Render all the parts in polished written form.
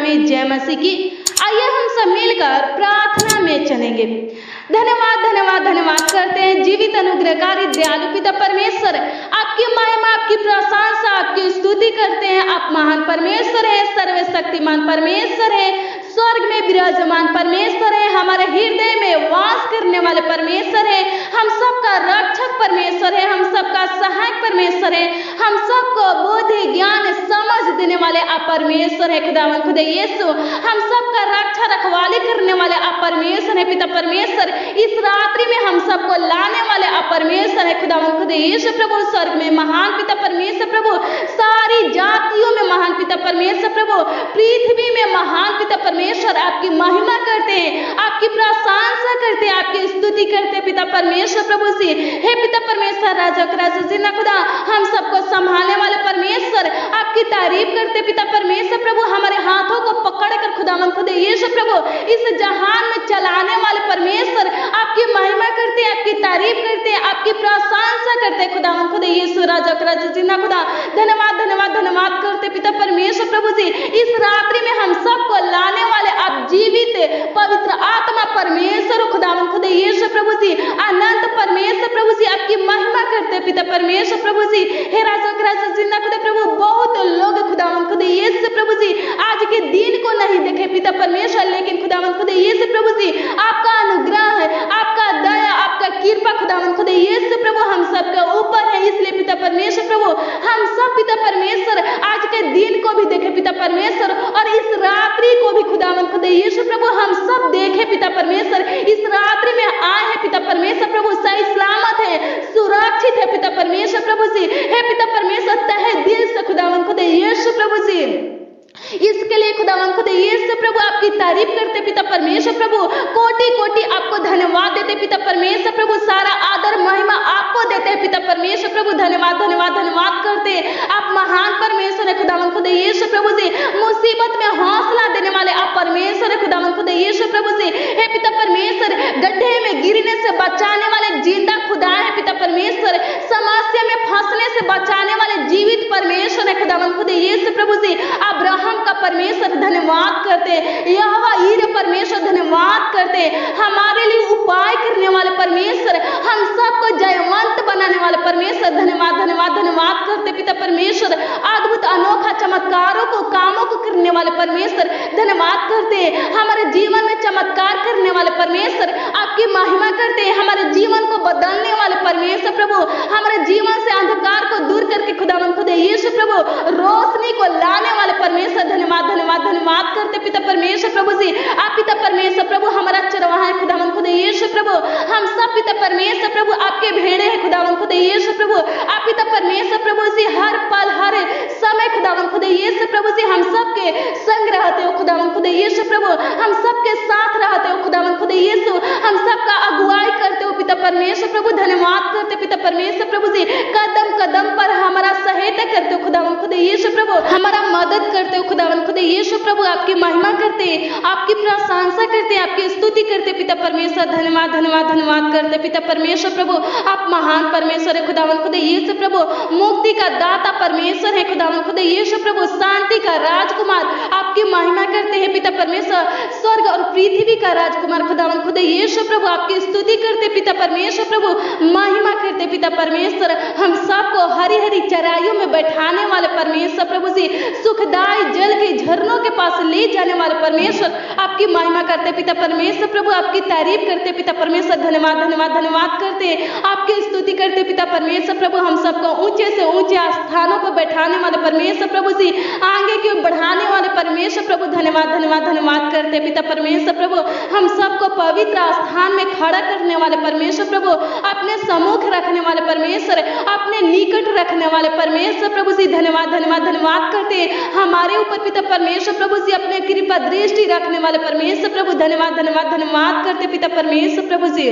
में जय मसीह की। आइए हम सब मिलकर प्रार्थना में चलेंगे। धन्यवाद धन्यवाद धन्यवाद करते हैं जीवित अनुग्रहकारी दयालु पिता परमेश्वर, आपकी महिमा आपकी प्रशंसा आपकी स्तुति करते हैं। आप महान परमेश्वर है, सर्वशक्तिमान परमेश्वर है, स्वर्ग में विराजमान परमेश्वर है, हमारे हृदय में वास करने वाले परमेश्वर है, हम सबका रक्षक परमेश्वर है, हम सबका सहायक परमेश्वर है, हम सबको बुद्धि ज्ञान समझ देने वाले आप परमेश्वर है। खुदावन खुदा यीशु, हम सबका रक्षा रखवाली करने वाले आप परमेश्वर है। पिता परमेश्वर, इस रात्रि में हम सबको लाने वाले आप परमेश्वर है। खुदावन खुदा यीशु प्रभु, स्वर्ग में महान पिता परमेश्वर प्रभु, सारी जातियों में महान पिता परमेश्वर प्रभु, पृथ्वी में महान पिता परमेश्वर, आपकी महिमा करते हैं, आपकी प्रशंसा करते हैं, आपकी स्तुति करते हैं पिता परमेश्वर प्रभु से। हे पिता परमेश्वर, राजा का राजा जिन्ना खुदा, हम सबको संभालने वाले परमेश्वर, आपकी तारीफ करते पिता परमेश्वर प्रभु, हमारे हाथों को पकड़ कर खुदावन खुदा यीशु प्रभु इस जहान में चलाने वाले परमेश्वर, आपकी महिमा करते हैं, आपकी तारीफ करते हैं, आपकी प्रशंसा करते हैं खुदावन खुदा यीशु, राजा का राजा जिन्ना खुदा। धन्यवाद धन्यवाद धन्यवाद करते पिता परमेश्वर प्रभु जी, इस रात्रि में हम सबको लाने वाले आप जीवित पवित्र आत्मा परमेश्वर खुदावन खुदा यीशु प्रभु जी, अनंत परमेश्वर प्रभु जी, आपकी महिमा करते पिता परमेश्वर प्रभु जी। हे राजा का राजा जिन्ना खुदा प्रभु, बहुत लोग खुदावन खुदा यीशु प्रभु जी आज के दिन को नहीं देखे पिता परमेश्वर, लेकिन खुदावन खुदा यीशु प्रभु जी, आपका अनुग्रह है, आपका दया आपका कृपा खुदावन खुदा यीशु प्रभु हम सबके ऊपर है। इसलिए पिता परमेश्वर प्रभु, हम सब पिता परमेश्वर आज के दिन को भी देखे पिता परमेश्वर, और इस रात्रि को भी खुदावन खुदा यीशु प्रभु हम सब देखे पिता परमेश्वर। इस रात्रि में आए हैं पिता परमेश्वर प्रभु, सही सलामत है, सुरक्षित है पिता परमेश्वर प्रभु जी। हे पिता परमेश्वर, तहे दिल से खुदावन खुदा यीशु प्रभु जी, इसके लिए खुदावन खुदा यीशु प्रभु आपकी तारीफ करते पिता परमेश्वर प्रभु, कोटि कोटि आपको धन्यवाद देते पिता परमेश्वर प्रभु, सारा आदर महिमा आपको देते हैं पिता परमेश्वर प्रभु। धन्यवाद धन्यवाद धन्यवाद करते, आप महान परमेश्वर है खुदावन खुदा यीशु प्रभु जी, मुसीबत में हौसला देने वाले आप परमेश्वर है खुदावन खुदा यीशु प्रभु जी। हे पिता परमेश्वर, गड्ढे में गिरने से बचाने वाले जिंदा खुदा है पिता परमेश्वर, समस्या में फंसने से बचाने वाले जीवित परमेश्वर है खुदावन खुदा यीशु प्रभु जी। अब्राहम का परमेश्वर धन्यवाद करते, यहोवा यीरे परमेश्वर धन्यवाद करते, हमारे लिए उपाय करने वाले परमेश्वर, हम सबको जयवंत बनाने वाले परमेश्वर, धन्यवाद धन्यवाद धन्यवाद करते पिता परमेश्वर। अद्भुत अनोखा चमत्कारों को कामों को करने वाले परमेश्वर, धन्यवाद करते, हमारे जीवन में चमत्कार करने वाले परमेश्वर, आपकी महिमा करते, हमारे जीवन को बदलने वाले परमेश्वर प्रभु, हमारे जीवन से अंधकार को दूर करके खुदावन खुदा यीशु प्रभु रोशनी को लाने वाले परमेश्वर, धन्यवाद धन्यवाद धन्यवाद करते पिता परमेश्वर प्रभु जी। आप पिता परमेश्वर प्रभु हमारा चरवाहा है खुदावन खुदा यीशु प्रभु, हम सब पिता परमेश्वर प्रभु आपके भेड़े हैं खुदावन खुदा यीशु प्रभु। आप पिता परमेश्वर प्रभु जी हर पल हर समय खुदावन खुदा यीशु प्रभु जी हम सबके संग रहते हो खुदावन खुदा यीशु प्रभु, हम सबके साथ रहते हो खुदावन खुदा यीशु, हम सबका अगुवाई करते हो पिता परमेश्वर प्रभु। धन्यवाद करते पिता परमेश्वर प्रभु जी, कदम कदम पर हमारा सहायता करते हो खुदावन खुदा यीशु प्रभु, हमारा मदद करते हो खुदावन खुदा यीशु प्रभु, आपकी महिमा करते, आपकी प्रशंसा करते, आपकी स्तुति करते पिता परमेश्वर। धन्यवाद धन्यवाद धन्यवाद करते पिता परमेश्वर प्रभु, आप महान परमेश्वर है खुदावन खुदा यीशु प्रभु, मुक्ति का दाता परमेश्वर है खुदावन खुदा यीशु प्रभु, शांति का राजकुमार, आपकी महिमा करते हैं पिता परमेश्वर, स्वर्ग और पृथ्वी का राजकुमार खुदावन खुदा यीशु प्रभु, आपकी स्तुति करते पिता परमेश्वर प्रभु, महिमा करते पिता परमेश्वर। हम सबको हरी हरी चराइयों में बैठाने वाले परमेश्वर प्रभु जी, सुखदाई जल के झरनों के पास ले जाने वाले परमेश्वर, आपकी महिमा करते पिता परमेश्वर प्रभु, आपकी तारीफ करते पिता परमेश्वर। धन्यवाद धन्यवाद धन्यवाद करते, आपकी स्तुति करते पिता परमेश्वर प्रभु, हम सबको ऊंचे से ऊंचे स्थानों पर बैठाने वाले परमेश्वर प्रभु जी, आगे की ओर बढ़ाने वाले परमेश्वर प्रभु। धन्यवाद धन्यवाद धन्यवाद करते पिता परमेश्वर प्रभु, हम सबको पवित्र स्थान में खड़ा करने वाले परमेश्वर प्रभु, अपने सम्मुख रखने वाले परमेश्वर, अपने निकट रखने वाले परमेश्वर प्रभु जी। धन्यवाद धन्यवाद धन्यवाद करते, हमारे ऊपर पिता परमेश्वर प्रभु जी अपने कृपा दृष्टि रखने वाले परमेश्वर प्रभु। धन्यवाद धन्यवाद धन्यवाद करते पिता परमेश्वर प्रभु जी।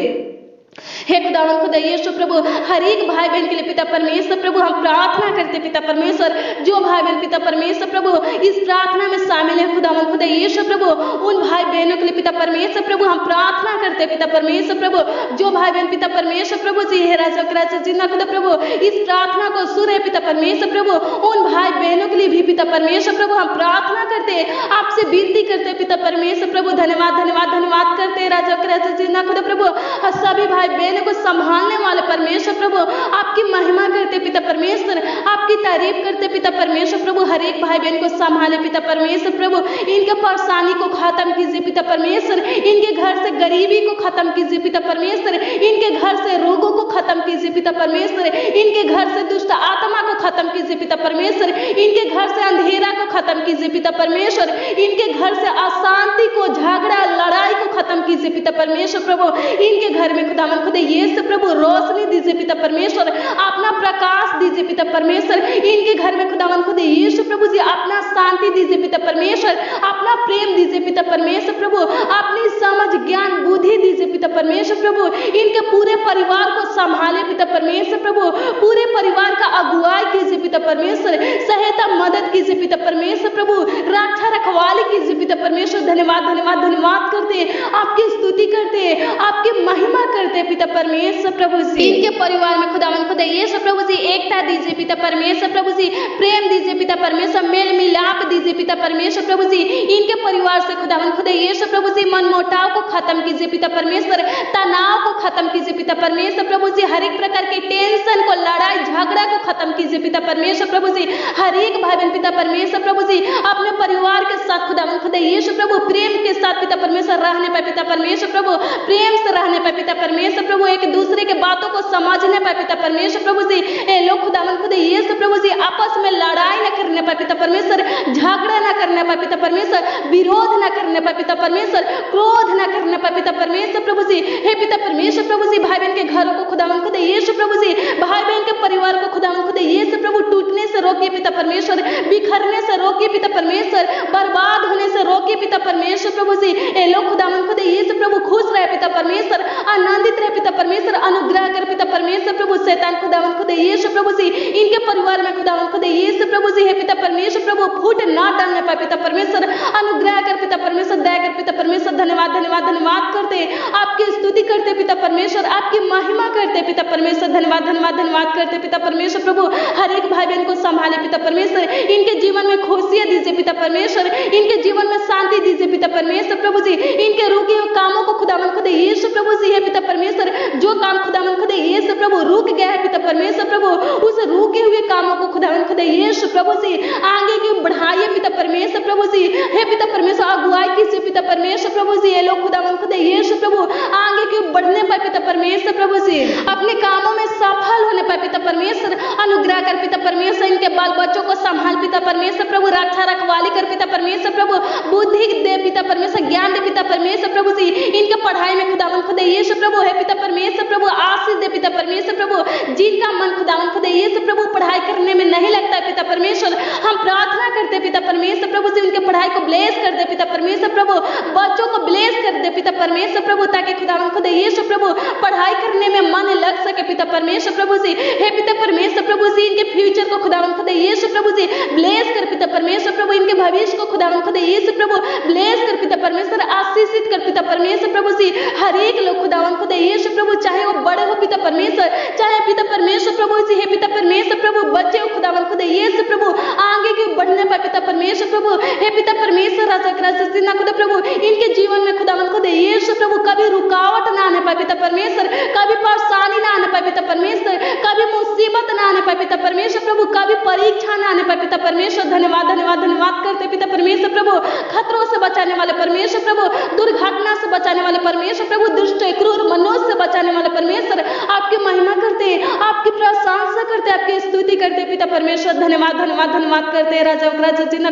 हे खुदावन खुदा यीशु प्रभु, हर एक भाई बहन के लिए पिता परमेश्वर प्रभु हम प्रार्थना करते पिता परमेश्वर, जो भाई बहन पिता परमेश्वर प्रभु इस प्रार्थना में शामिल है खुदावन खुदा यीशु प्रभु, उन भाई बहनों के लिए पिता परमेश्वर प्रभु हम प्रार्थना करते पिता परमेश्वर प्रभु, जो भाई बहन पिता परमेश्वर प्रभु जी हे राजा जिन्ना खुदा प्रभु इस प्रार्थना को सुने पिता परमेश्वर प्रभु, उन भाई बहनों के लिए भी पिता परमेश्वर प्रभु हम प्रार्थना करते हैं, आपसे विनती करते हैं पिता परमेश्वर प्रभु। धन्यवाद धन्यवाद धन्यवाद करते हैं राजा कृष्ण खुदा प्रभु। सभी भाई बहनों को संभालने वाले परमेश्वर प्रभु आपकी महिमा करते पिता परमेश्वर, आपकी तारीफ करते पिता परमेश्वर प्रभु। हर एक भाई बहन को संभाले पिता परमेश्वर प्रभु, इनके परेशानी को खत्म कीजिए पिता परमेश्वर, इनके घर से गरीबी को खत्म कीजिए पिता परमेश्वर, इनके घर से रोगों को खत्म कीजिए पिता परमेश्वर, इनके घर से दुष्ट आत्मा को खत्म कीजिए पिता परमेश्वर, इनके घर से अंधेरा को खत्म कीजिए पिता परमेश्वर, इनके घर से अशांति को, झगड़ा लड़ाई को खत्म कीजिए पिता परमेश्वर प्रभु। इनके घर में खुदावन खुदा यीशु प्रभु रोशनी दीजिए पिता परमेश्वर, अपना प्रकाश दीजिए पिता परमेश्वर। इनके घर में खुदावन खुदा यीशु प्रभु जी अपना शांति दीजिए पिता परमेश्वर, अपना प्रेम दीजिए पिता परमेश्वर प्रभु, अपनी समझ ज्ञान बुद्धि दीजिए पिता परमेश्वर प्रभु। इनके पूरे परिवार को संभाले पिता परमेश्वर प्रभु, पूरे परिवार का अगुवाई कीजिए पिता परमेश्वर, सहायता मदद कीजिए पिता परमेश्वर प्रभु, रक्षा रखवाली कीजिए पिता परमेश्वर। धन्यवाद धन्यवाद धन्यवाद करते हैं, आपकी स्तुति करते हैं, आपकी महिमा करते हैं पिता परमेश्वर प्रभु जी। इनके परिवार में खुदावन खुदा यीशु प्रभु जी एकता दीजिए पिता परमेश्वर प्रभु जी, प्रेम दीजिए पिता परमेश्वर, मेल मिलाप दीजिए पिता परमेश्वर प्रभु जी। इनके परिवार से खुदावन खुदा यीशु प्रभु जी मनमुटाव को खत्म कीजिए पिता परमेश्वर, तनाव को खत्म कीजिए पिता परमेश्वर प्रभु जी, हर एक प्रकार के टेंशन को, लड़ाई झगड़ा को खत्म कीजिए पिता परमेश्वर प्रभु जी। हर एक भाई बहन पिता परमेश्वर प्रभु जी अपने परिवार के साथ खुदावन खुदा यीशु प्रभु प्रेम के साथ पिता परमेश्वर रहने पाए पिता परमेश्वर प्रभु, प्रेम से रहने पाए पिता परमेश्वर प्रभु, एक दूसरे के बातों को समझने पाए पिता परमेश्वर प्रभु जी। ए लोग खुदावन खुदा यीशु प्रभु जी आपस में लड़ाई न करने पाए पिता परमेश्वर, झगड़ा न करने पाए पिता परमेश्वर, विरोध न करने पाए पिता परमेश्वर, क्रोध न करने पाए पिता परमेश्वर प्रभु जी। हे पिता परमेश्वर प्रभु जी भाई बहन के घरों को खुदावन खुदा यीशु प्रभु जी, भाई बहन के परिवार को खुदावन खुदा यीशु प्रभु टूटने से रोकिए पिता परमेश्वर, बिखरने से रोकिए पिता परमेश्वर, बर्बाद होने से रोकिए पिता परमेश्वर प्रभु जी। ए लोग खुदावन खुदा यीशु प्रभु खुश रहे पिता परमेश्वर, आनंदित रहे पिता परमेश्वर, अनुग्रह कर पिता परमेश्वर प्रभु। शैतान खुदावन खुदा यीशु प्रभु जी इनके परिवार में खुदावन खुदा यीशु प्रभु जी है पिता परमेश्वर प्रभु फूट ना डालने पाए पिता परमेश्वर, अनुग्रह कर पिता परमेश्वर, दया कर पिता परमेश्वर। धन्यवाद धन्यवाद धन्यवाद करते, आपकी स्तुति करते पिता परमेश्वर, आपकी महिमा करते पिता परमेश्वर। धन्यवाद धन्यवाद धन्यवाद करते पिता परमेश्वर प्रभु। हर एक भाई बहन को संभाले पिता परमेश्वर, इनके जीवन में खुशियां दीजिए पिता परमेश्वर, इनके जीवन में शांति दीजिए पिता परमेश्वर प्रभु जी। इनके रुके हुए कामों को खुदावन खुदा यीशु प्रभु जी है पिता परमेश्वर, जो काम खुदावन खुदा यीशु प्रभु रुक गया है पिता परमेश्वर प्रभु, उस रुके हुए कामों को खुदावन खुदा यीशु प्रभु जी आगे की बढ़ाइए पिता परमेश्वर प्रभु जी। हे पिता परमेश्वर अगुवाई कीजिए पिता परमेश्वर प्रभु जी। ये लोग खुदावन खुदा यीशु प्रभु आगे की बढ़ने पाए पिता परमेश्वर प्रभु जी, अपने कामों में सफल होने पाए पिता परमेश्वर। अनुग्रह कर पिता परमेश्वर, इनके बाल बच्चों को संभाल पिता परमेश्वर प्रभु, रक्षा रखवाली कर पिता परमेश्वर प्रभु, बुद्धि दे पिता परमेश्वर, ज्ञान दे पिता परमेश्वर प्रभु जी। इनके पढ़ाई में खुदावन खुदा यीशु प्रभु है पिता परमेश्वर प्रभु, आशीष दे पिता परमेश्वर प्रभु। जिनका मन खुदावन खुदा यीशु प्रभु पढ़ाई करने में नहीं लगता है पिता परमेश्वर, हम प्रार्थना करते पिता परमेश्वर प्रभु जी उनके पढ़ाई को ब्लेस कर दे पिता परमेश्वर प्रभु, बच्चों को ब्लेस कर दे पिता परमेश्वर प्रभु, ताकि खुदावन खुदा यीशु प्रभु पढ़ाई करने में मन लग सके पिता परमेश्वर प्रभु जी। हे पिता परमेश्वर प्रभु जी इनके फ्यूचर को खुदावन खुदा यीशु प्रभु जी ब्लेस कर पिता परमेश्वर प्रभु, इनके भविष्य को खुदावन खुदा यीशु प्रभु ब्लेस कर पिता परमेश्वर, आशीषित कर पिता परमेश्वर प्रभु जी। हर एक लोग खुदावन खुदा यीशु प्रभु, चाहे वो बड़े हो पिता परमेश्वर, चाहे पिता परमेश्वर प्रभु जी हे पिता परमेश्वर प्रभु, बच्चे हो खुदावन खुदा यीशु प्रभु आगे की बढ़ने पाए पिता परमेश्वर प्रभु। हे पिता परमेश्वर राजा कृष्ण खुदा प्रभु, इनके जीवन में खुदावन खुदा यीशु प्रभु कभी रुकावट ना आने पाए पिता परमेश्वर, कभी परेशानी ना आने पाए पिता परमेश्वर, कभी मुसीबत ना आने पाए पिता परमेश्वर प्रभु, कभी परीक्षा ना आने पाए पिता परमेश्वर। धन्यवाद धन्यवाद धन्यवाद करते पिता परमेश्वर प्रभु, खतरों से बचाने वाले परमेश्वर प्रभु, दुर्घटना से बचाने वाले परमेश्वर प्रभु, दुष्ट क्रूर मनुष्य से बचाने वाले परमेश्वर, आपकी महिमा करते, आपकी प्रशंसा करते, आपकी स्तुति करते पिता परमेश्वर। धन्यवाद धन्यवाद धन्यवाद करते राजा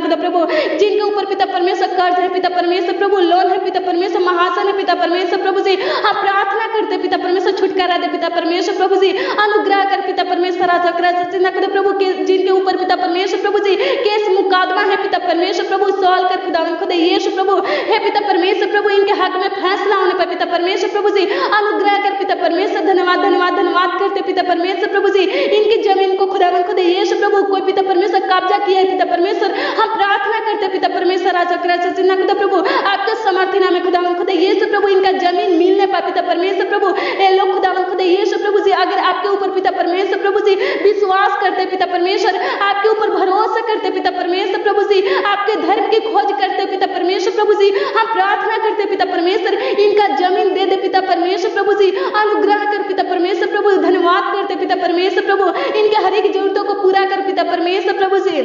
खुदा प्रभु, जिनके ऊपर पिता परमेश्वर कर्ज है पिता परमेश्वर प्रभु, लोन है पिता परमेश्वर, महासन है पिता परमेश्वर प्रभु जी। आप प्रार्थना करते पिता परमेश्वर, छुटकारा दे पिता परमेश्वर प्रभु जी, अनुग्रह कर पिता परमेश्वर राजा खुदा प्रभु, जिनके ऊपर पिता परमेश्वर प्रभु जी केस मुकदमा है पिता परमेश्वर प्रभु, सॉल्व कर खुदावन खुदा यीशु प्रभु। हे पिता परमेश्वर प्रभु, इनके हक में फैसला होने पर पिता परमेश्वर प्रभु जी अनुग्रह कर पिता परमेश्वर। धन्यवाद धन्यवाद धन्यवाद करते पिता परमेश्वर प्रभु जी, इनकी जमीन को खुदावन खुदा यीशु प्रभु कोई पिता परमेश्वर कब्जा किया है पिता परमेश्वर, हम प्रार्थना करते पिता परमेश्वर राजा खुदा प्रभु, आपके समर्थी नाम में खुदावन खुदा यीशु प्रभु इनका जमीन मिलने पाए पिता परमेश्वर प्रभु। ए लोग खुदावन खुदा यीशु प्रभु जी अगर आपके ऊपर पिता परमेश्वर प्रभु जी विश्वास करते पिता परमेश्वर, आपके ऊपर भरोसा करते की खोज करते पिता परमेश्वर प्रभु जी, हम प्रार्थना करते पिता परमेश्वर, इनका जमीन दे दे पिता परमेश्वर प्रभु जी, अनुग्रह कर पिता परमेश्वर प्रभु, धन्यवाद करते पिता परमेश्वर प्रभु, इनके हर एक जरूरतों को पूरा कर पिता परमेश्वर प्रभु जी,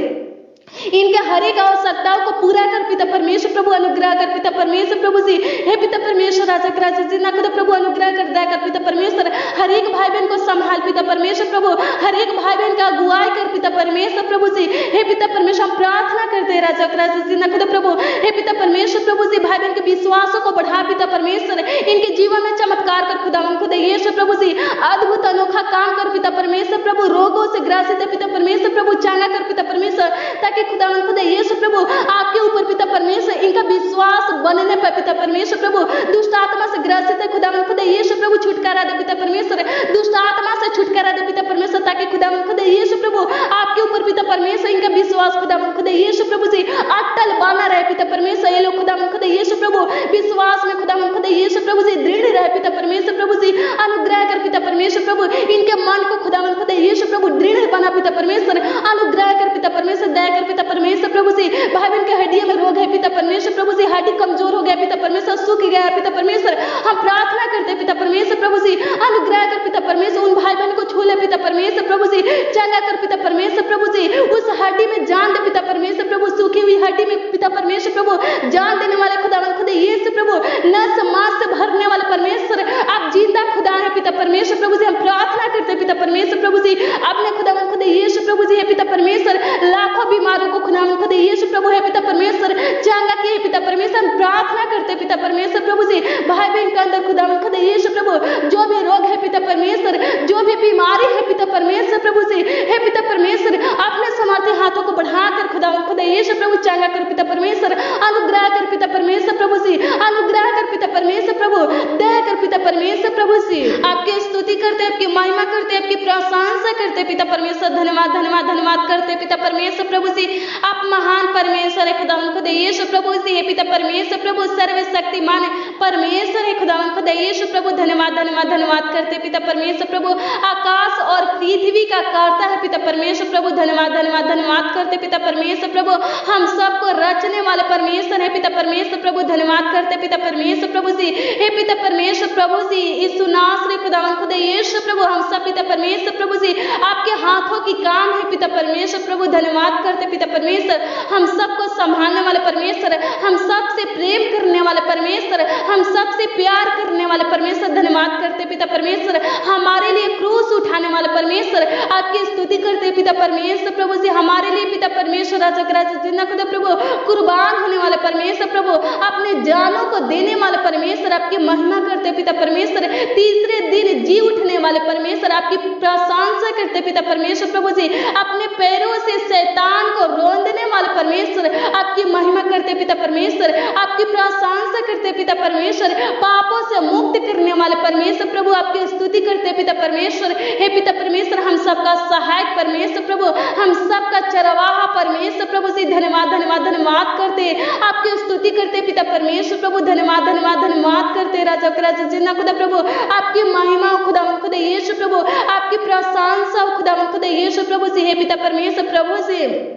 इनके हर एक आवश्यकताओं को पूरा कर पिता परमेश्वर प्रभु, अनुग्रह कर पिता परमेश्वर प्रभु जी, हे पिता परमेश्वर राजा राजा जी ना खुदा प्रभु, अनुग्रह कर दया कर पिता परमेश्वर, हर एक भाई बहन को संभाल पिता परमेश्वर प्रभु, हर एक भाई बहन का अगुवाई कर पिता परमेश्वर प्रभु जी, हे पिता परमेश्वर हम प्रार्थना करते हैं राजा राजा जी ना खुदा प्रभु, हे पिता परमेश्वर प्रभु जी, भाई बहन के विश्वासों को बढ़ा पिता परमेश्वर, इनके जीवन में चमत्कार कर खुदा मन खुदा यीशु प्रभु जी, अद्भुत अनोखा काम कर पिता परमेश्वर प्रभु, रोगों से ग्रसित है पिता परमेश्वर प्रभु, चंगा कर पिता परमेश्वर, ताकि खुदावन खुदा यीशु प्रभु आपके ऊपर पिता परमेश्वर इनका विश्वास बनने पर पिता परमेश्वर प्रभु, दुष्ट आत्मा से ग्रसित है खुदावन खुदा यीशु प्रभु, छुटकारा दे पिता परमेश्वर, दुष्ट आत्मा से छुटकारा दे पिता परमेश्वर, ताकि खुदावन खुदा यीशु प्रभु आपके ऊपर पिता परमेश्वर इनका विश्वास खुदावन खुदा यीशु प्रभु जी अटल बना रहे पिता परमेश्वर, ये लोग खुदावन खुदा यीशु प्रभु विश्वास में खुदावन खुदा यीशु प्रभु जी दृढ़ रहे पिता परमेश्वर प्रभु जी, अनुग्रह कर पिता परमेश्वर प्रभु, इनके मन को खुदावन खुदा यीशु प्रभु दृढ़ बना पिता परमेश्वर, अनुग्रह कर पिता परमेश्वर, दया कर पिता परमेश्वर प्रभु जी, भाई बहन के हड्डियों में रोग है पिता परमेश्वर प्रभु जी, हड्डी कमजोर हो गया पिता परमेश्वर, सूख गया है पिता परमेश्वर, हम प्रार्थना करते पिता परमेश्वर प्रभु जी, अनुग्रह कर पिता परमेश्वर, उन भाई बहन को छू ले पिता परमेश्वर प्रभु जी, चंगा कर पिता परमेश्वर प्रभु जी, उस हड्डी में जान दे पिता परमेश्वर प्रभु, सूखी हुई हड्डी में पिता परमेश्वर प्रभु जान देने वाले खुदावन खुदा यीशु प्रभु, नस मांस से भरने वाले परमेश्वर, आप जिंदा खुदा है पिता परमेश्वर प्रभु जी, हम प्रार्थना करते पिता परमेश्वर प्रभु जी, अपने खुदावन खुदा यीशु प्रभु जी है पिता परमेश्वर, लाखों बीमारों को खुदावन खुदा यीशु प्रभु है पिता परमेश्वर चंगा किए पिता परमेश्वर, हम प्रार्थना करते पिता परमेश्वर प्रभु जी, भाई बहन के अंदर खुदावन खुदा यीशु प्रभु जो भी रोग है पिता परमेश्वर, जो भी बीमारी है पिता परमेश्वर प्रभु जी, हे पिता परमेश्वर अपने समर्थी हाथों को बढ़ाकर खुदावन खुदा यीशु प्रभु चंगा कर पिता परमेश्वर, अनुग्रह कर पिता परमेश्वर प्रभु जी, अनुग्रह कर पिता परमेश्वर प्रभु, दया कर पिता परमेश्वर प्रभु जी, आपकी स्तुति करते, आपकी महिमा करते, आपकी प्रशंसा करते पिता परमेश्वर, धन्यवाद धन्यवाद धन्यवाद करते पिता परमेश्वर प्रभु जी, आप महान परमेश्वर है खुदावन खुदा यीशु प्रभु जी, हे पिता परमेश्वर प्रभु सर्वशक्तिमान परमेश्वर है खुदावन खुदा यीशु प्रभु, धन्यवाद धन्यवाद धन्यवाद करते पिता परमेश्वर प्रभु, आकाश और पृथ्वी का कर्ता है पिता परमेश्वर प्रभु, धन्यवाद धन्यवाद धन्यवाद करते पिता परमेश्वर प्रभु, हम सबको रचने वाले परमेश्वर है पिता परमेश्वर प्रभु, धन्यवाद करते पिता परमेश्वर प्रभु जी, हे पिता परमेश्वर प्रभु जी, इस सुनाश्रय खुदावन खुदा यीशु प्रभु, हम सब पिता परमेश्वर प्रभु जी आपके हाथों की काम है पिता परमेश्वर प्रभु, धन्यवाद करते पिता परमेश्वर, हम सबको संभालने वाले परमेश्वर, हम सबसे प्रेम करने वाले परमेश्वर, हम सबसे प्यार करने वाले परमेश्वर, धन्यवाद करते पिता परमेश्वर, हमारे लिए क्रूस उठाने वाले परमेश्वर, आपकी स्तुति करते पिता परमेश्वर प्रभु जी, हमारे लिए पिता परमेश्वर राजा राजा जिंदा खुदा प्रभु कुर्बान होने वाले परमेश्वर प्रभु, अपने जानों को देने वाले परमेश्वर, आपकी महिमा करते पिता परमेश्वर, तीसरे दिन जी उठने वाले परमेश्वर, आपकी प्रशंसा करते पिता परमेश्वर प्रभु जी, अपने पैरों से शैतान को रोंदने वाले परमेश्वर, आपकी महिमा करते पिता परमेश्वर, आपकी प्रशंसा करते पिता परमेश्वर, पापों से मुक्त करने वाले परमेश्वर प्रभु, आपकी स्तुति करते पिता परमेश्वर, हे पिता परमेश्वर हम सबका सहायक परमेश्वर प्रभु, हम सबका चरवाहा परमेश्वर प्रभु से धन्यवाद धन्यवाद धन्यवाद करते, आपकी स्तुति करते पिता परमेश्वर प्रभु, धन्यवाद धन्यवाद धन्यवाद करते राजा राजा जिन्ना खुदा प्रभु, आपकी महिमा खुदावन खुदा यीशु प्रभु, आपकी प्रशंसा खुदावन खुदा यीशु प्रभु से, हे पिता परमेश्वर प्रभु से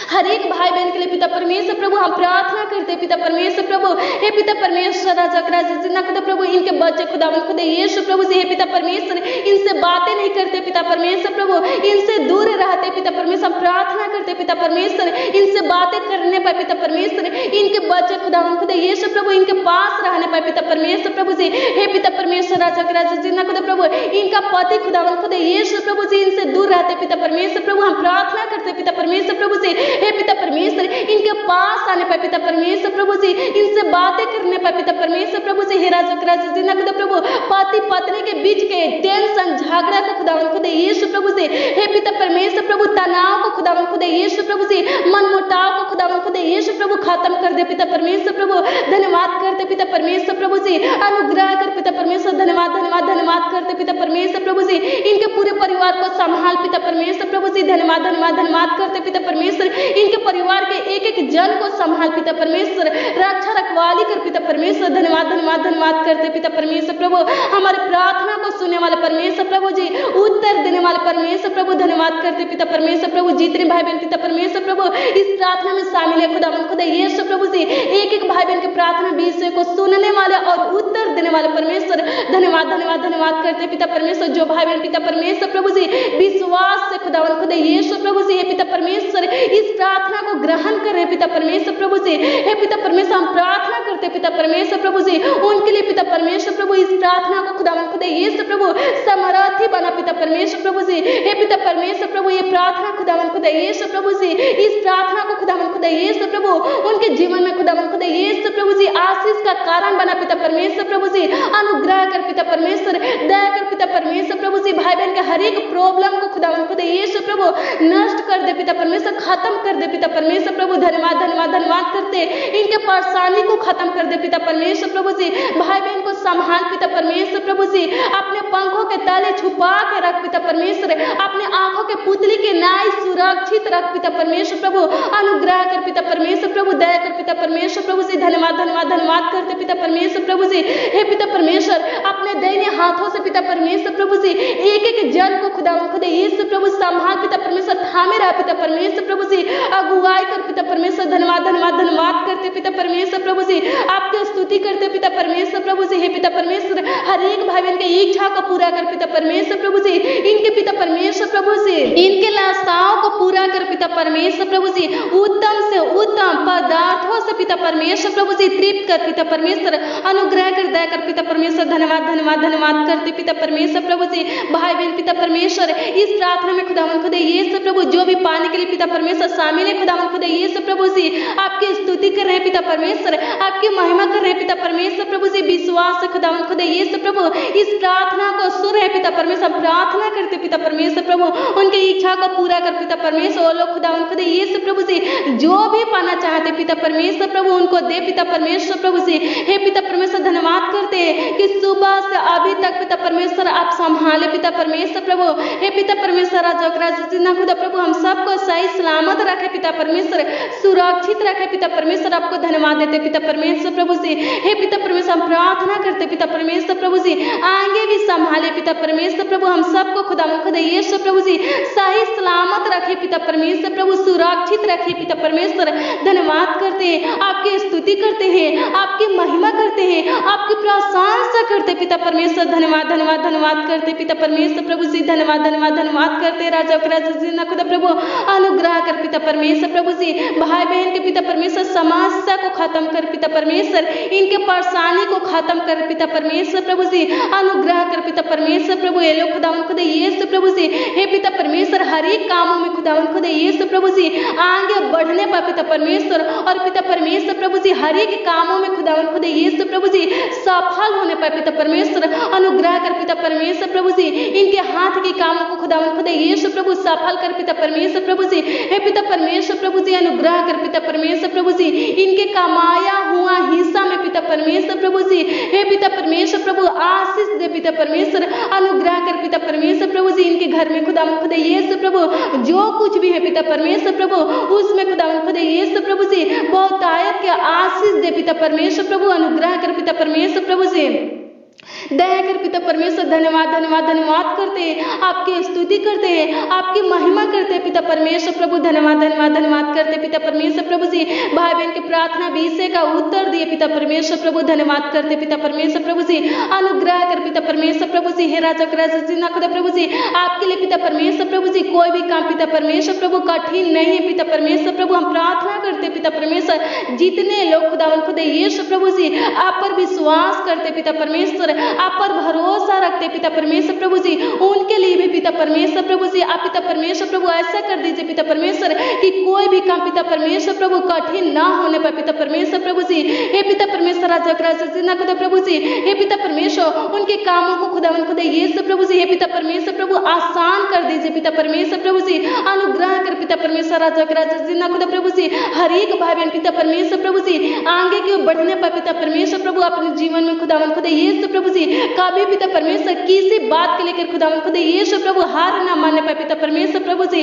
हर एक भाई बहन के लिए पिता परमेश्वर प्रभु हम प्रार्थना करते पिता परमेश्वर प्रभु, हे पिता परमेश्वर राजा राजा जिन्ना खुदा प्रभु, इनके बच्चे खुदावन खुदा यीशु प्रभु से, हे पिता परमेश्वर इनसे बातें नहीं करते पिता परमेश्वर प्रभु, इनसे दूर रहते पिता परमेश्वर, हम प्रार्थना करते पिता परमेश्वर, इनसे बातें करने पर पिता परमेश्वर, इनके बच्चे खुदावन खुदा यीशु प्रभु इनके पास रहने पर पिता परमेश्वर प्रभु से, हे पिता परमेश्वर राजा राजा जिन्ना खुदा प्रभु, इनका पति खुदावन खुदा यीशु प्रभु से इनसे दूर रहते पिता परमेश्वर प्रभु, हम प्रार्थना करते पिता परमेश्वर प्रभु से, हे पिता परमेश्वर इनके पास आने पर पिता परमेश्वर प्रभु जी, इनसे बातें करने पर पिता परमेश्वर प्रभु जी, हे राजा राजा जिन्ना खुदा प्रभु, पति पत्नी के बीच के टेंशन झगड़ा को खुदावन खुदा यीशु प्रभु से, हे पिता परमेश्वर प्रभु तनाव को खुदावन खुदा यीशु प्रभु से, मनमुटाव को खुदावन खुदा यीशु प्रभु खत्म कर दे पिता परमेश्वर प्रभु, धन्यवाद करते पिता परमेश्वर प्रभु जी, अनुग्रह कर पिता परमेश्वर, धन्यवाद धन्यवाद धन्यवाद करते पिता परमेश्वर प्रभु जी, इनके पूरे परिवार को संभाल पिता परमेश्वर प्रभु जी, धन्यवाद धन्यवाद धन्यवाद करते पिता परमेश्वर, इनके परिवार के एक एक जन जन को संभाल पिता परमेश्वर, रक्षा रखवाली कर पिता परमेश्वर। धन्यवाद धन्यवाद धन्यवाद करते पिता परमेश्वर प्रभु, हमारे प्रार्थना को सुनने वाले परमेश्वर प्रभु जी, उत्तर देने वाले परमेश्वर प्रभु, धन्यवाद करते पिता परमेश्वर प्रभु। जितने भाई बहन पिता परमेश्वर प्रभु इस प्रार्थना में शामिल है खुदा यीशु प्रभु जी, एक एक भाई बहन की प्रार्थना विषय को सुनने वाले और उत्तर देने वाले परमेश्वर, धन्यवाद धन्यवाद धन्यवाद करते पिता परमेश्वर। जो भाई बहन पिता परमेश्वर प्रभु जी विश्वास से खुदा यीशु प्रभु जी, हे पिता परमेश्वर इस प्रार्थना को ग्रहण कर रहे पिता परमेश्वर प्रभु जी, हे पिता परमेश्वर हम प्रार्थना करते पिता परमेश्वर प्रभु जी, उनके लिए पिता परमेश्वर प्रभु इस प्रार्थना को खुदा यीशु प्रभु समर्थी बना पिता परमेश्वर प्रभु जी, हे पिता परमेश्वर प्रभु ये प्रार्थना खुदा यीशु प्रभु जी, इस प्रार्थना को खुदा यीशु प्रभु उनके जीवन में खुदा यीशु प्रभु जी आशीष का कारण बना पिता परमेश्वर प्रभु जी। अनुग्रह कर पिता परमेश्वर, दया कर पिता परमेश्वर प्रभु जी, भाई बहन के हर एक प्रॉब्लम को खुदा यीशु प्रभु नष्ट कर दे पिता परमेश्वर, खत्म कर दे पिता परमेश्वर प्रभु। धन्यवाद धन्यवाद धन्यवाद करते, इनके परेशानी को खत्म कर दे पिता परमेश्वर प्रभु जी, भाई बहन को संभाल पिता परमेश्वर प्रभु जी, अपने पंखों के तले छुपा के रख पिता परमेश्वर, अपने आंखों के पुतली के न्याय सुरक्षित रख पिता परमेश्वर प्रभु। अनुग्रह कर पिता परमेश्वर प्रभु, दया कर पिता परमेश्वर प्रभु जी। धन्यवाद धन्यवाद धन्यवाद करते पिता परमेश्वर प्रभु जी, हे पिता परमेश्वर अपने दैन्य हाथों से पिता परमेश्वर प्रभु जी एक एक जन को खुदा यीशु प्रभु संभाल पिता परमेश्वर, थामे रहा पिता परमेश्वर प्रभु जी, अगुवाई कर पिता परमेश्वर। धन्यवाद धन्यवाद धन्यवाद करते पिता परमेश्वर प्रभु जी, आपकी स्तुति करते पिता परमेश्वर प्रभु जी, हे पिता परमेश्वर हर एक भाई बहन की इच्छा को पूरा कर पिता परमेश्वर प्रभु जी, इनके पिता परमेश्वर प्रभु जी इनके लालसाओं को पूरा कर पिता परमेश्वर प्रभु जी, उत्तम से उत्तम पदार्थों से पिता परमेश्वर प्रभु जी तृप्त कर पिता परमेश्वर। अनुग्रह कर दया कर पिता परमेश्वर। धन्यवाद धन्यवाद धन्यवाद करते पिता परमेश्वर प्रभु जी, भाई बहन पिता परमेश्वर इस प्रार्थना में खुदा यीशु प्रभु जो भी पाने के लिए पिता परमेश्वर शामिल है खुदा यीशु प्रभु जी, आपकी स्तुति कर रहे हैं पिता परमेश्वर, आपकी महिमा कर रहे हैं पिता परमेश्वर प्रभु जी। विश्वास से खुदा यीशु प्रभु इस प्रार्थना को सुन रहे पिता परमेश्वर, प्रार्थना करते पिता परमेश्वर प्रभु उनकी इच्छा को पूरा कर पिता परमेश्वर। वो लोग खुदा यीशु प्रभु जी जो भी पाना चाहते पिता परमेश्वर प्रभु उनको दे पिता परमेश्वर प्रभु जी, हे पिता परमेश्वर धन्यवाद करते हैं कि सुबह से अभी तक पिता परमेश्वर आप संभाले पिता परमेश्वर प्रभु, हे पिता परमेश्वर खुदा प्रभु हम सबको सही सलामत रखे पिता परमेश्वर, सुरक्षित रखे पिता परमेश्वर। आपको धन्यवाद देते पिता परमेश्वर प्रभु जी, हे पिता परमेश्वर हम प्रार्थना करते पिता परमेश्वर प्रभु जी आगे भी संभाले पिता परमेश्वर प्रभु, हम सबको खुदा यीशु प्रभु जी सही सलामत रखे पिता परमेश्वर प्रभु, सुरक्षित रखे पिता परमेश्वर। धन्यवाद करते हैं, आपकी स्तुति करते हैं, आपकी महिमा करते हैं, आपकी प्रशंसा करते पिता परमेश्वर। धन्यवाद धन्यवाद धन्यवाद करते पिता परमेश्वर प्रभु जी, धन्यवाद धन्यवाद धन्यवाद करते राजा खुदा प्रभु। अनुग्रह कर पिता परमेश्वर प्रभु जी, भाई बहन के पिता परमेश्वर समस्या को खत्म कर पिता परमेश्वर, इनके परेशानी को खत्म कर पिता परमेश्वर प्रभु जी। अनुग्रह कर पिता परमेश्वर प्रभु, ये लोग खुदा यीशु प्रभु जी, हे पिता परमेश्वर हर एक कामों में खुदा यीशु प्रभु जी आगे बढ़ने पर पिता परमेश्वर, और पिता परमेश्वर प्रभु जी हर एक कामों में खुदा यीशु प्रभु जी सफल होने पर पिता परमेश्वर। अनुग्रह कर पिता परमेश्वर प्रभु जी, इनके हाथ के कामों को खुदा यीशु प्रभु सफल कर पिता परमेश्वर प्रभु जी, हे पिता परमेश्वर प्रभु जी। अनुग्रह कर पिता परमेश्वर प्रभु जी, इनके कमाया हुआ हिस्सा में पिता परमेश्वर प्रभु जी, हे पिता परमेश्वर प्रभु आशीष दे पिता परमेश्वर। अनुग्रह कर पिता परमेश्वर प्रभु जी, इनके घर में खुदा यीशु प्रभु जो कुछ भी है पिता परमेश्वर प्रभु उसमें खुदा यीशु प्रभु जी बहुतायत के आशीष दे पिता परमेश्वर प्रभु। अनुग्रह कर पिता परमेश्वर प्रभु जी, दया कर पिता परमेश्वर। धन्यवाद धन्यवाद धन्यवाद करते हैं, आपकी स्तुति करते हैं, आपकी महिमा करते हैं पिता परमेश्वर प्रभु। धन्यवाद धन्यवाद धन्यवाद करते पिता परमेश्वर प्रभु जी, भाई बहन की प्रार्थना विषय का उत्तर दिए पिता परमेश्वर प्रभु। धन्यवाद करते पिता परमेश्वर प्रभु जी। अनुग्रह कर पिता परमेश्वर प्रभु जी, हे राजा खुदा प्रभु जी, आपके लिए पिता परमेश्वर प्रभु जी कोई भी काम पिता परमेश्वर प्रभु कठिन नहीं है पिता परमेश्वर प्रभु। हम प्रार्थना करते पिता परमेश्वर, जितने लोग खुदा यीशु प्रभु जी आप पर विश्वास करते पिता परमेश्वर, आप पर भरोसा रखते पिता परमेश्वर प्रभु जी, उनके लिए भी पिता परमेश्वर प्रभु जी आप पिता परमेश्वर प्रभु ऐसा कर दीजिए पिता परमेश्वर कि कोई भी काम पिता परमेश्वर प्रभु कठिन ना होने पर पिता परमेश्वर प्रभु जी, हे पिता परमेश्वर राजा खुदा प्रभु जी, हे पिता परमेश्वर उनके कामों को खुदा यीशु प्रभु जी, हे पिता परमेश्वर प्रभु आसान कर दीजिए पिता परमेश्वर प्रभु जी। अनुग्रह कर पिता परमेश्वर राजा खुदा प्रभु जी, हर एक भाई बहन पिता परमेश्वर प्रभु जी आगे की ओर बढ़ने पर पिता परमेश्वर प्रभु अपने जीवन में खुदा यीशु प्रभु जी कभी पिता परमेश्वर किसी बात के लेकर खुदावन खुदा यीशु प्रभु हार ना मानने पाए पिता परमेश्वर प्रभु जी,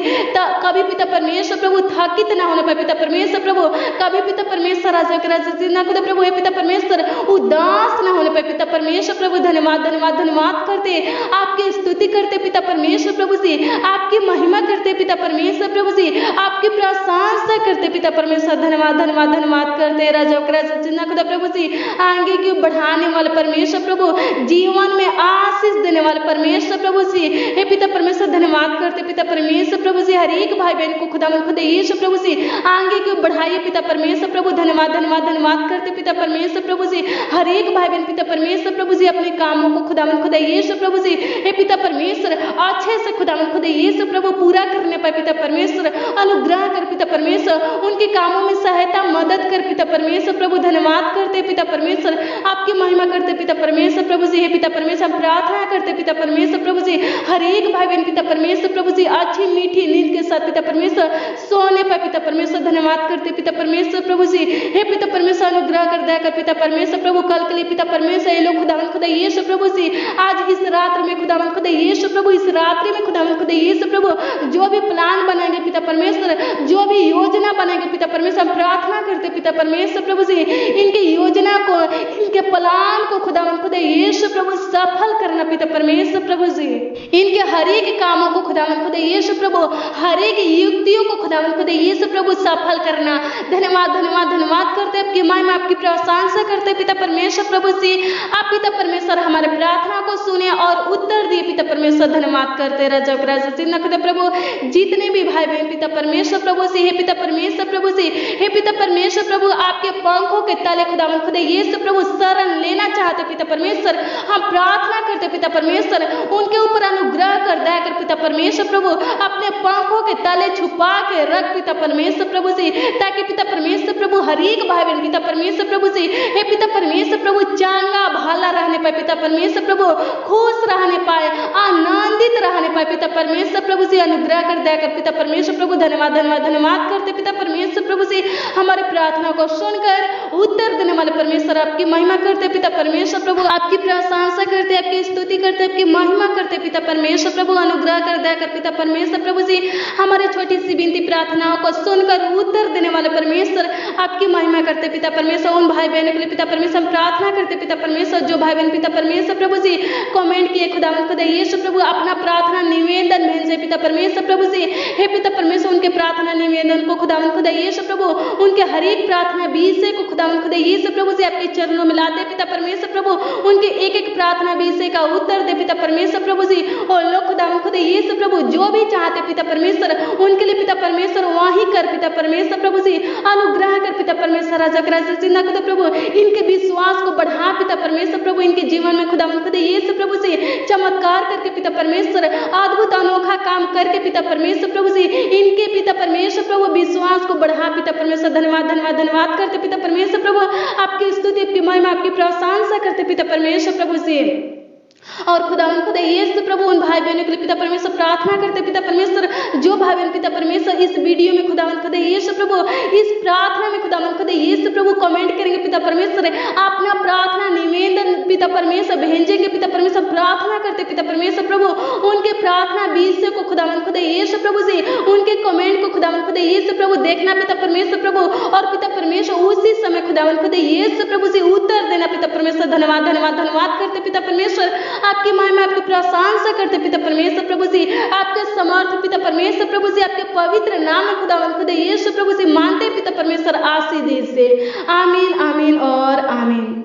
कभी पिता परमेश्वर प्रभु थकित ना होने पाए पिता परमेश्वर प्रभु, कभी पिता परमेश्वर राजा के राजा जी ना खुदा प्रभु हे पिता परमेश्वर उदास ना होने पाए पिता परमेश्वर प्रभु। धन्यवाद धन्यवाद धन्यवाद करते, आपकी स्तुति करते पिता परमेश्वर प्रभु जी, आपकी महिमा करते पिता परमेश्वर प्रभु जी, आपकी प्रशंसा करते पिता परमेश्वर। धन्यवाद धन्यवाद धन्यवाद करते राजा के राजा जी ना खुदा प्रभु जी, आगे की बढ़ाने वाले परमेश्वर प्रभु, जीवन में आशीष देने वाले परमेश्वर प्रभु जी हे पिता परमेश्वर। धन्यवाद करते पिता परमेश्वर प्रभु जी, हर एक भाई बहन को खुदा खुदा यीशु प्रभु जी आगे की बढ़ाइए पिता परमेश्वर प्रभु। धन्यवाद धन्यवाद धन्यवाद करते पिता परमेश्वर प्रभु जी, हर एक भाई बहन पिता परमेश्वर प्रभु जी अपने कामों को खुदा खुदा यीशु प्रभु जी हे पिता परमेश्वर अच्छे से खुदा खुदा यीशु प्रभु पूरा करने पाए पिता परमेश्वर। अनुग्रह कर पिता परमेश्वर, उनके कामों में सहायता मदद कर पिता परमेश्वर प्रभु। धन्यवाद करते पिता परमेश्वर, आपकी महिमा करते पिता परमेश्वर प्रभु जी हे पिता परमेश्वर। हम प्रार्थना करते पिता परमेश्वर प्रभु जी, हर एक भाई बहन पिता परमेश्वर प्रभु जी अच्छी मीठी नींद के साथ पिता परमेश्वर सोने पर पिता परमेश्वर। धन्यवाद करते पिता परमेश्वर प्रभु जी हे पिता परमेश्वर, अनुग्रह कर दया कर पिता परमेश्वर प्रभु। कल के लिए पिता परमेश्वर ये लोग खुदावन खुदा यीशु प्रभु जी आज इस रात्रि में खुदावन खुदा यीशु प्रभु, इस रात्रि में खुदावन खुदा यीशु प्रभु जो भी प्लान बनाएंगे पिता परमेश्वर, जो भी योजना बनाएंगे पिता परमेश्वर, हम प्रार्थना करते पिता परमेश्वर प्रभु जी इनकी योजना को, इनके प्लान को खुदावन खुदा यीशु प्रभु सफल करना पिता परमेश्वर प्रभु जी। इनके हर एक कामों को खुदावन खुदा यीशु प्रभु, हर एक युक्तियों को खुदावन खुदा यीशु प्रभु सफल करना। धन्यवाद धन्यवाद धन्यवाद करते, आपकी महिमा आपकी प्रशंसा करते पिता परमेश्वर प्रभु जी। आप पिता परमेश्वर हमारे प्रार्थना को सुने और उत्तर दिए पिता परमेश्वर। धन्यवाद करते राजा खुदा प्रभु, जितने भी भाई बहन पिता परमेश्वर प्रभु से हे पिता परमेश्वर प्रभु से हे पिता परमेश्वर प्रभु आपके पंखों के तले खुदावन खुदा यीशु प्रभु शरण लेना चाहते पिता परमेश्वर, हम प्रार्थना करते पिता परमेश्वर उनके ऊपर अनुग्रह कर दया कर पिता परमेश्वर प्रभु, अपने पंखों के तले छुपा के रख पिता परमेश्वर प्रभु से, ताकि पिता परमेश्वर प्रभु हर एक भाई बहन पिता परमेश्वर प्रभु से हे पिता परमेश्वर प्रभु चांगा भाला रहने पाए पिता परमेश्वर प्रभु, खुश रहने पाए, आनंदित रहने पाए पिता परमेश्वर प्रभु से। अनुग्रह कर दया कर पिता परमेश्वर प्रभु। धन्यवाद धन्यवाद धन्यवाद करते पिता परमेश्वर प्रभु से, हमारे प्रार्थना को सुनकर उत्तर देने वाले परमेश्वर आपकी महिमा करते पिता परमेश्वर प्रभु, आपकी प्रशंसा करते, आपकी स्तुति करते, आपकी महिमा करते पिता परमेश्वर प्रभु। अनुग्रह कर दया कर पिता परमेश्वर प्रभु जी, हमारे छोटी सी विनती प्रार्थनाओं को सुनकर उत्तर देने वाले परमेश्वर आपकी महिमा करते पिता परमेश्वर। उन भाई बहनों के लिए पिता परमेश्वर हम प्रार्थना करते पिता परमेश्वर, जो भाई बहन पिता परमेश्वर प्रभु जी कमेंट किए खुदावंद खुदा यीशु प्रभु अपना प्रार्थना निवेदन भेजे पिता परमेश्वर प्रभु जी हे पिता परमेश्वर, उनके प्रार्थना निवेदन को खुदावंद खुदा यीशु प्रभु, उनके हर एक प्रार्थना विषय को खुदावंद खुदा यीशु प्रभु से आपके चरणों में लाते पिता परमेश्वर प्रभु, उनके एक एक प्रार्थना विषय का उत्तर दे पिता परमेश्वर प्रभु जी। और लोग खुदावंद खुदा यीशु प्रभु जो भी चाहते पिता परमेश्वर उनके लिए पिता परमेश्वर वही कर पिता परमेश्वर प्रभु जी। अनुग्रह कर पिता परमेश्वर राजा के राजा जिंदा खुदा प्रभु, इनके विश्वास को बढ़ा पिता परमेश्वर प्रभु, इनके जीवन में खुदावंद खुदा यीशु प्रभु से चमत्कार करके पिता परमेश्वर, अद्भुत अनोखा काम करके पिता परमेश्वर प्रभु जी, इनके पिता परमेश्वर प्रभु विश्वास को बढ़ा पिता परमेश्वर। धन्यवाद धन्यवाद धन्यवाद करते पिता परमेश्वर प्रभु, आपकी स्तुति आपकी महिमा आपकी प्रशंसा करते पिता परमेश्वर प्रभु से। और खुदावंद खुदा यीशु प्रभु उन भाई बहनों के लिए पिता परमेश्वर प्रार्थना करते पिता परमेश्वर, जो भाई बहन पिता परमेश्वर इस वीडियो में खुदावंद खुदा यीशु प्रभु इस प्रार्थना में खुदावंद खुदा यीशु प्रभु कमेंट करेंगे पिता परमेश्वर, अपना प्रार्थना निवेदन पिता परमेश्वर भेजेंगे पिता परमेश्वर। प्रार्थना करते पिता परमेश्वर प्रभु, उनके प्रार्थना विषय को खुदावंद खुदा यीशु प्रभु से, उनके कमेंट को खुदावंद खुदा यीशु प्रभु देखना पिता परमेश्वर प्रभु, और पिता परमेश्वर उसी समय खुदावंद खुदा यीशु प्रभु से उत्तर देना पिता परमेश्वर। धन्यवाद धन्यवाद धन्यवाद करते पिता परमेश्वर, आपकी महिमा आपकी प्रशंसा करते पिता परमेश्वर प्रभु जी, आपके समर्थ पिता परमेश्वर प्रभु जी, आपके पवित्र नाम खुदावंद खुदा यीशु प्रभु जी मानते पिता परमेश्वर आशीष से। आमीन आमीन और आमीन।